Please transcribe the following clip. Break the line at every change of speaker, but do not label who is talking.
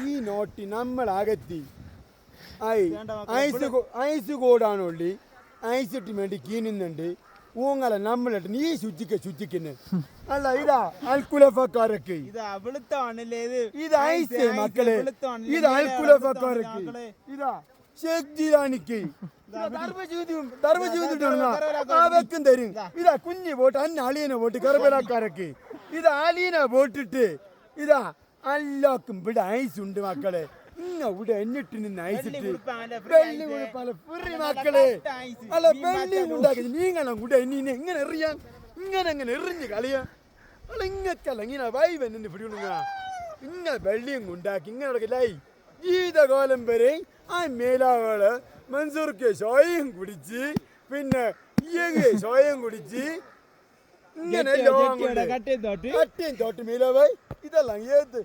ഈ naughty നമ്മളകത്തി ice കോടാണുള്ളി ഐസിട്ട് വേണ്ടി കീനുന്നുണ്ട് ഊങ്ങല നമ്മളിട്ട് നീ ശുചിക്കുന്നു അല്ല ഇതാ അൽക്കുലഫക്കാരൊക്കെ ഇത് ഐസ് മക്കളെ ഇത് അൽക്കുലഫക്കാരൊക്കെ ഇതാ ഷേഖ് ജിലാനിക്ക് വെക്കും തരും ഇതാ കുഞ്ഞ് പോട്ട് അന്ന അളിയനെ പോട്ട് കർബലാക്കാരൊക്കെ ഇത് അലീനെ പോട്ടിട്ട് ഇതാ എല്ലാവർക്കും ഇവിടെ ഐസ് ഉണ്ട് മക്കളെ ഇവിടെ എന്നിട്ട് നിന്ന് ഐസിട്ട് വെള്ളി പല പുറി മക്കളെ അല്ല വെള്ളിയും ഉണ്ടാക്കി നീങ്ങനെ കൂടെ ഇനി എങ്ങനെ എറിയാൻ ഇങ്ങനെ എറിഞ്ഞ് കളിയാ അല്ല ഇങ്ങക്കല്ല ഇങ്ങനെ വൈവൻ എന്ന് പിടികൊടുങ്ങ ഇങ്ങനെ വെള്ളിയും ഉണ്ടാക്കി ഇങ്ങനെ ലൈ ജീവിതകാലം വരെ ആ മേലാകള് മൻസൂർക്ക് ചോയം കുടിച്ച് പിന്നെ ചോയം കുടിച്ച് ഇങ്ങനെ കട്ടയും തോട്ട് മേലാവായി ഇതെല്ലാം ഏത്